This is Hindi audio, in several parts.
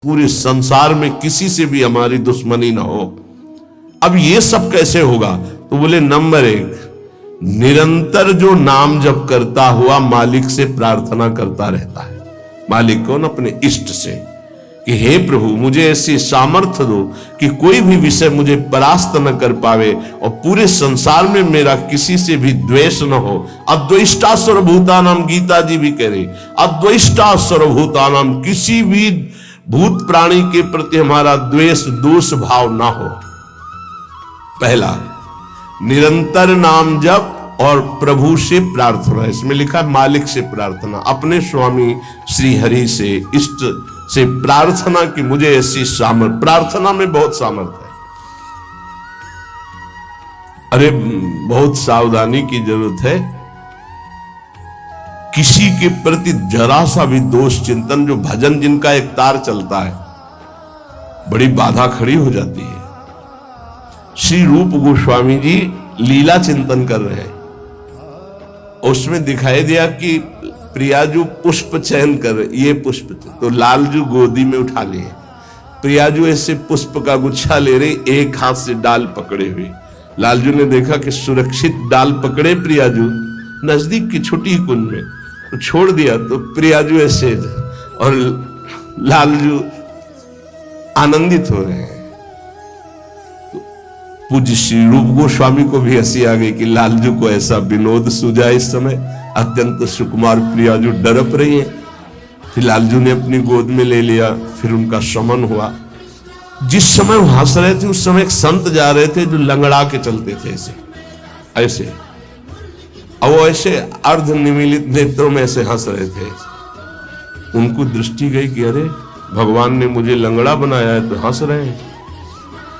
पूरे संसार में किसी से भी हमारी दुश्मनी ना हो। अब ये सब कैसे होगा? तो बोले नंबर 1, निरंतर जो नाम जप करता हुआ मालिक से प्रार्थना करता रहता है। मालिक कौन? अपने इष्ट से, कि हे प्रभु मुझे ऐसी सामर्थ्य दो कि कोई भी विषय मुझे परास्त न कर पावे और पूरे संसार में मेरा किसी से भी द्वेष न हो। अद्वेष्टा सर्वभूतानाम, गीता जी भी कह रही, अद्वेष्टा सर्वभूतानाम, किसी भी भूत प्राणी के प्रति हमारा द्वेष दोष भाव ना हो। पहला, निरंतर नाम जप और प्रभु से प्रार्थना। इसमें लिखा है मालिक से प्रार्थना, अपने स्वामी श्री हरि से, इष्ट से प्रार्थना कि मुझे ऐसी सामर्थ्य। प्रार्थना में बहुत सामर्थ्य है। अरे बहुत सावधानी की जरूरत है। किसी के प्रति जरा सा भी दोष चिंतन, जो भजन जिनका एक तार चलता है, बड़ी बाधा खड़ी हो जाती है। श्री रूप गोस्वामी जी लीला चिंतन कर रहे हैं, उसमें दिखाई दिया कि प्रियाजू पुष्प चयन कर, ये पुष्प तो लालजू गोदी में उठा लिए, प्रियाजू ऐसे पुष्प का गुच्छा ले रहे, एक हाथ से डाल पकड़े हुए। लालजू ने देखा कि सुरक्षित डाल पकड़े प्रियाजू नजदीक की छोटी कुंज में, तो छोड़ दिया, तो प्रियाजू ऐसे और लालजू आनंदित हो रहे हैं। पूज्य श्री रूप गोस्वामी को भी हंसी आ गई कि लालजू को ऐसा विनोद सूझा। इस समय अत्यंत सुकुमार प्रियाजू डरप रही है। फिर लालजू ने अपनी गोद में ले लिया, फिर उनका शमन हुआ। जिस समय वो हंस रहे थे उस समय एक संत जा रहे थे जो लंगड़ा के चलते थे, ऐसे ऐसे, और वो ऐसे अर्ध निमीलित नेत्रों में ऐसे हंस रहे थे। उनको दृष्टि गई कि अरे भगवान ने मुझे लंगड़ा बनाया है तो हंस रहे हैं।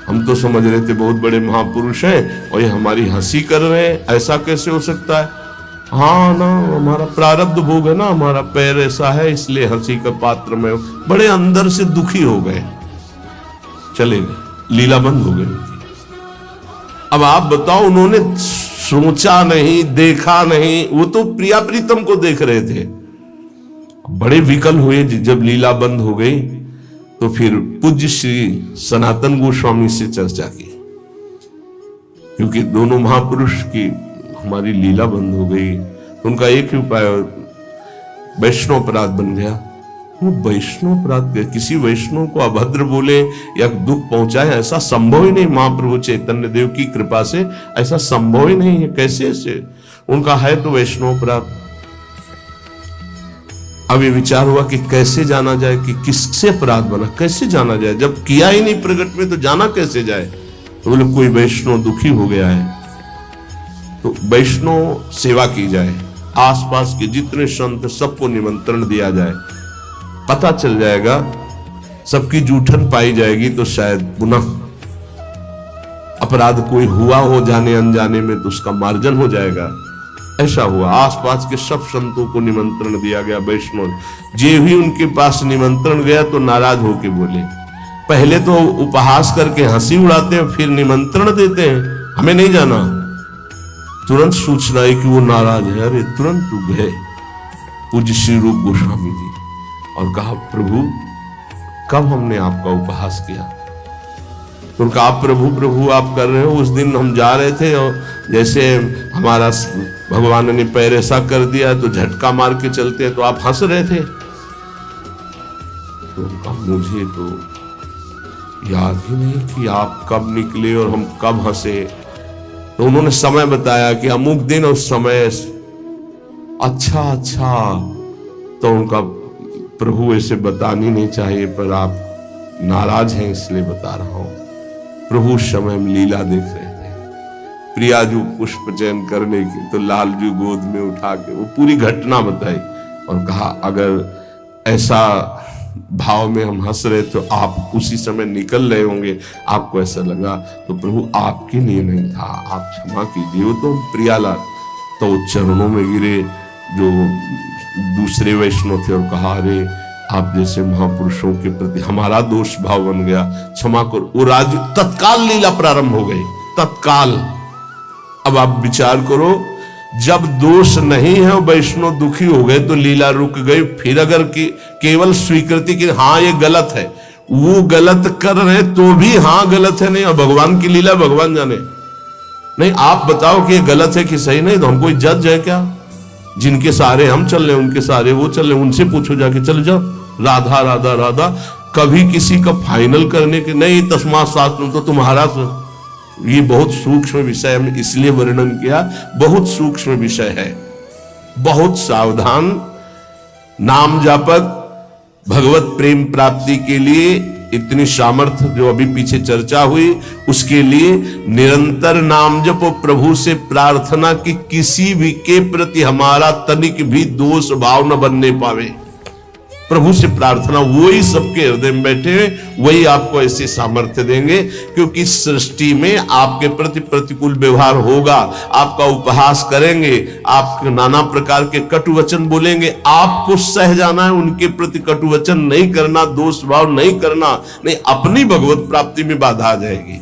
हम तो समझ रहे थे बहुत बड़े महापुरुष हैं और ये हमारी हंसी कर रहे हैं, ऐसा कैसे हो सकता है? हाँ ना, हमारा प्रारब्ध भोग है ना, हमारा पैर ऐसा है इसलिए हंसी का पात्र में। बड़े अंदर से दुखी हो गए, चले गए, लीला बंद हो गई। अब आप बताओ, उन्होंने सोचा नहीं, देखा नहीं, वो तो प्रिया प्रीतम को देख रहे थे। बड़े विकल हुए जब लीला बंद हो गई, तो फिर पूज्य श्री सनातन गोस्वामी से चर्चा की, क्योंकि दोनों महापुरुष की हमारी लीला बंद हो गई। तो उनका एक ही उपाय वैष्णव अपराध बन गया। वो वैष्णव अपराध, किसी वैष्णव को अभद्र बोले या दुख पहुंचाए, ऐसा संभव ही नहीं। महाप्रभु चैतन्य देव की कृपा से ऐसा संभव ही नहीं है। कैसे ऐसे? उनका है तो वैष्णव अपराध। अब ये विचार हुआ कि कैसे जाना जाए कि किससे अपराध बना, कैसे जाना जाए? जब किया ही नहीं प्रकट में तो जाना कैसे जाए? तो बोले कोई वैष्णव दुखी हो गया है तो वैष्णव सेवा की जाए, आसपास के जितने संत सबको निमंत्रण दिया जाए, पता चल जाएगा, सबकी जूठन पाई जाएगी तो शायद पुनः अपराध कोई हुआ हो जाने अनजाने में तो उसका मार्जन हो जाएगा। ऐसा हुआ। आसपास के सब संतों को निमंत्रण दिया गया। वैष्णव जे भी उनके पास निमंत्रण गया तो नाराज होके बोले, पहले तो उपहास करके हंसी उड़ाते हैं, फिर निमंत्रण देते हैं, हमें नहीं जाना। तुरंत सूचना है कि वो नाराज है। अरे तुरंत गए पूज्य श्री रूप गोस्वामी जी और कहा, प्रभु कब हमने आपका उपहास किया? तो उनका आप प्रभु प्रभु आप कर रहे हो। उस दिन हम जा रहे थे और जैसे हमारा भगवान ने पैर ऐसा कर दिया तो झटका मार के चलते हैं तो आप हंस रहे थे। तो उनका मुझे तो याद ही नहीं कि आप कब निकले और हम कब हंसे। तो उन्होंने समय बताया कि अमुक दिन उस समय। अच्छा, तो उनका प्रभु ऐसे बतानी नहीं चाहिए पर आप नाराज हैं इसलिए बता रहा हूं। प्रभु उस समय हम लीला देख रहे थे, प्रियाजू पुष्प चयन करने की, तो लालजू गोद में उठा के वो पूरी घटना बताई और कहा अगर ऐसा भाव में हम हंस रहे तो आप उसी समय निकल रहे होंगे, आपको ऐसा लगा तो प्रभु आपके लिए नहीं था, आप क्षमा कीजिए। वो तो प्रियालाल तो चरणों में गिरे जो दूसरे वैष्णव थे और कहा, अरे आप जैसे महापुरुषों के प्रति हमारा दोष भाव बन गया, क्षमा करो। वो राजू तत्काल लीला प्रारंभ हो गई, तत्काल। अब आप विचार करो, जब दोष नहीं है वैष्णव दुखी हो गए तो लीला रुक गई। फिर अगर केवल स्वीकृति की हाँ ये गलत है, वो गलत कर रहे तो भी हाँ गलत है, नहीं और भगवान की लीला भगवान जाने। नहीं आप बताओ कि ये गलत है कि सही, नहीं तो हम कोई जज है क्या? जिनके सहारे हम चल रहे उनके सहारे वो चल रहे, उनसे पूछो जाके, चल जाओ राधा राधा राधा। कभी किसी का फाइनल करने के नहीं, तस्मात् शास्त्रम तो तुम्हारा। ये बहुत सूक्ष्म विषय हमने इसलिए वर्णन किया, बहुत सूक्ष्म विषय है, बहुत सावधान। नाम जापक भगवत प्रेम प्राप्ति के लिए इतनी सामर्थ्य जो अभी पीछे चर्चा हुई, उसके लिए निरंतर नाम जप और प्रभु से प्रार्थना कि किसी भी के प्रति हमारा तनिक भी दोष भाव न बनने पावे। प्रभु से प्रार्थना, वही सबके हृदय में बैठे हुए, वही आपको ऐसे सामर्थ्य देंगे। क्योंकि सृष्टि में आपके प्रति प्रतिकूल व्यवहार होगा, आपका उपहास करेंगे, आप नाना प्रकार के कटु वचन बोलेंगे, आपको सह जाना है, उनके प्रति कटु वचन नहीं करना, दोष भाव नहीं करना, नहीं अपनी भगवत प्राप्ति में बाधा आ जाएगी।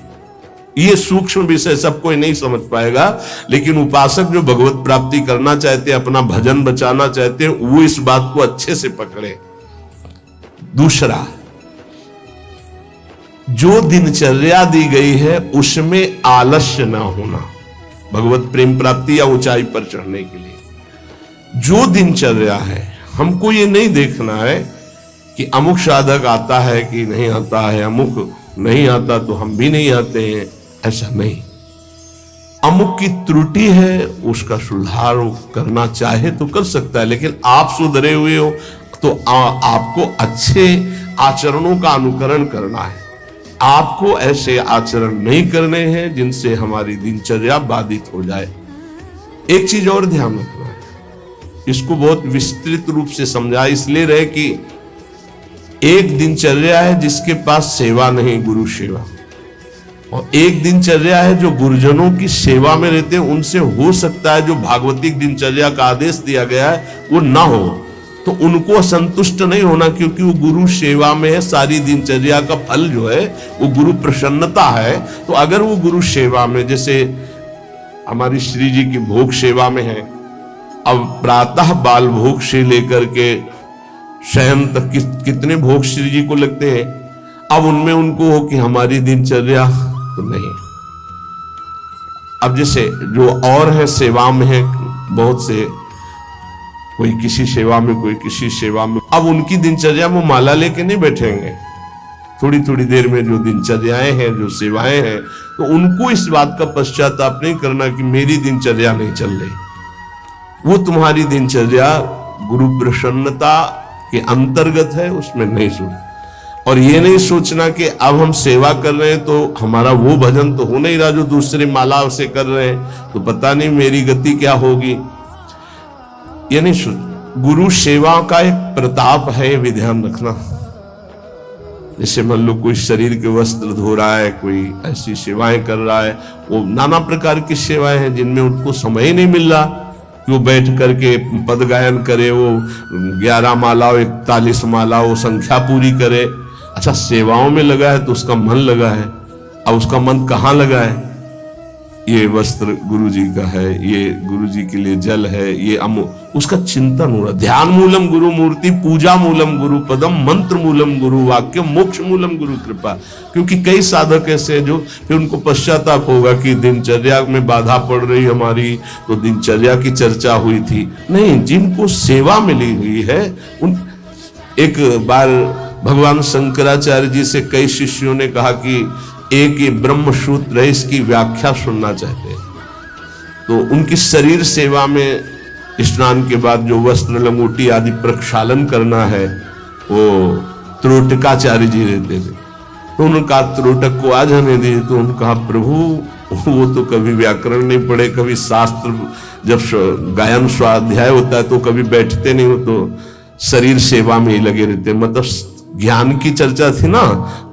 ये सूक्ष्म विषय सब कोई नहीं समझ पाएगा, लेकिन उपासक जो भगवत प्राप्ति करना चाहते हैं, अपना भजन बचाना चाहते हैं, वो इस बात को अच्छे से पकड़े। दूसरा, जो दिनचर्या दी गई है उसमें आलस्य ना होना, भगवत प्रेम प्राप्ति या ऊंचाई पर चढ़ने के लिए जो दिनचर्या है, हमको ये नहीं देखना है कि अमुक साधक आता है कि नहीं आता है, अमुक नहीं आता तो हम भी नहीं आते हैं, ऐसा नहीं। अमुक की त्रुटि है, उसका सुधार करना चाहे तो कर सकता है, लेकिन आप सुधरे हुए हो तो आपको अच्छे आचरणों का अनुकरण करना है। आपको ऐसे आचरण नहीं करने हैं जिनसे हमारी दिनचर्या बाधित हो जाए। एक चीज और ध्यान रखना है, इसको बहुत विस्तृत रूप से समझा इसलिए रहे कि एक दिनचर्या है जिसके पास सेवा नहीं, गुरु सेवा, और एक दिनचर्या है जो गुरुजनों की सेवा में रहते हैं, उनसे हो सकता है जो भागवतिक दिनचर्या का आदेश दिया गया है वो ना हो, तो उनको संतुष्ट नहीं होना, क्योंकि वो गुरु सेवा में है। सारी दिनचर्या का फल जो है वो गुरु प्रसन्नता है। तो अगर वो गुरु सेवा में, जैसे हमारी श्री जी की भोग सेवा में है, अब प्रातः बाल भोग से लेकर के शयन तक कितने भोग श्री जी को लगते हैं, अब उनमें उनको हो कि हमारी दिनचर्या तो नहीं। अब जैसे जो और है सेवा में है, बहुत से कोई किसी सेवा में, कोई किसी सेवा में, अब उनकी दिनचर्या में माला लेके नहीं बैठेंगे, थोड़ी थोड़ी देर में जो दिनचर्याएं हैं, जो सेवाएं हैं, तो उनको इस बात का पश्चाताप नहीं करना कि मेरी दिनचर्या नहीं चल रही। वो तुम्हारी दिनचर्या गुरु प्रसन्नता के अंतर्गत है, उसमें नहीं सोच। और ये नहीं सोचना कि अब हम सेवा कर रहे हैं तो हमारा वो भजन तो हो नहीं रहा जो दूसरे माला से कर रहे हैं, तो पता नहीं मेरी गति क्या होगी। ये नहीं सोच। गुरु सेवा का एक प्रताप है, ये भी ध्यान रखना। जैसे मान लो कोई शरीर के वस्त्र धो रहा है, कोई ऐसी सेवाएं कर रहा है, वो नाना प्रकार की सेवाएं हैं जिनमें उनको समय ही नहीं मिल रहा कि वो बैठ करके पद गायन करे, वो 11 माला 41 माला वो संख्या पूरी करे। अच्छा, सेवाओं में लगा है तो उसका मन लगा है, अब उसका मन कहाँ लगा है? ये वस्त्र गुरु जी का है, ये गुरु जी के लिए जल है, ये उसका चिंतन हो रहा। ध्यान मूलम गुरु मूर्ति, पूजा मूलम गुरु पदम, मंत्र मूलम गुरु वाक्य, मोक्ष मूलम गुरु कृपा। क्योंकि कई साधक ऐसे जो फिर उनको पश्चाताप होगा कि दिनचर्या में बाधा पड़ रही हमारी, तो दिनचर्या की चर्चा हुई थी। नहीं, जिनको सेवा मिली हुई है उन। एक बार भगवान शंकराचार्य जी से कई शिष्यों ने कहा कि एक ये ब्रह्म सूत्र है, इसकी व्याख्या सुनना चाहते हैं। तो उनकी शरीर सेवा में स्नान के बाद जो वस्त्र लंगोटी आदि प्रक्षालन करना है, वो त्रोटकाचार्य जी रहते थे। तो उन्होंने कहा त्रोटक को आ जाने दिए। तो उन्होंने कहा प्रभु वो तो कभी व्याकरण नहीं पढ़े, कभी शास्त्र, जब गायन स्वाध्याय होता है तो कभी बैठते नहीं हो, तो शरीर सेवा में ही लगे रहते। मतलब ज्ञान की चर्चा थी ना,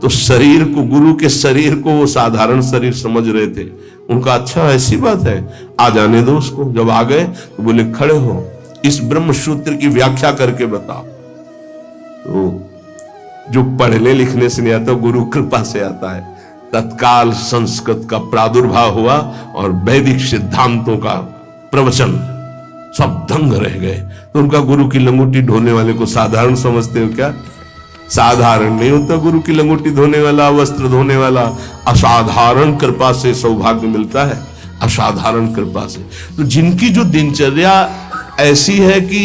तो शरीर को, गुरु के शरीर को वो साधारण शरीर समझ रहे थे। उनका अच्छा ऐसी बात है, आ जाने दो उसको। जब आ गए तो बोले खड़े हो, इस ब्रह्म सूत्र की व्याख्या करके बताओ। तो जो पढ़ने लिखने से नहीं आता, गुरु कृपा से आता है। तत्काल संस्कृत का प्रादुर्भाव हुआ और वैदिक सिद्धांतों का प्रवचन, सब दंग रह गए। तो उनका गुरु की लंगोटी ढोने वाले को साधारण समझते हो क्या? साधारण नहीं होता गुरु की लंगोटी धोने वाला, वस्त्र धोने वाला। असाधारण कृपा से सौभाग्य मिलता है, असाधारण कृपा से। तो जिनकी जो दिनचर्या ऐसी है कि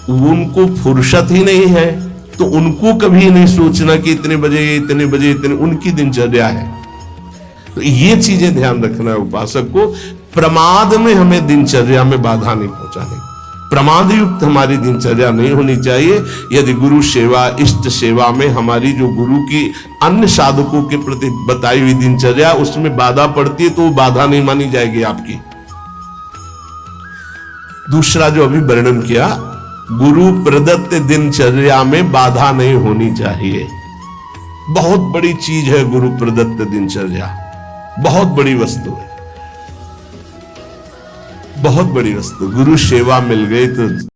उनको फुर्सत ही नहीं है, तो उनको कभी नहीं सोचना कि इतने बजे इतने, उनकी दिनचर्या है। तो ये चीजें ध्यान रखना है उपासक को। प्रमाद में हमें दिनचर्या में बाधा नहीं पहुंचाने, प्रमाद युक्त हमारी दिनचर्या नहीं होनी चाहिए। यदि गुरु सेवा, इष्ट सेवा में हमारी जो गुरु की अन्य साधकों के प्रति बताई हुई दिनचर्या उसमें बाधा पड़ती है, तो वो बाधा नहीं मानी जाएगी आपकी। दूसरा जो अभी वर्णन किया, गुरु प्रदत्त दिनचर्या में बाधा नहीं होनी चाहिए। बहुत बड़ी चीज है गुरु प्रदत्त दिनचर्या, बहुत बड़ी वस्तु है, बहुत बड़ी वस्तु। गुरु सेवा मिल गई तो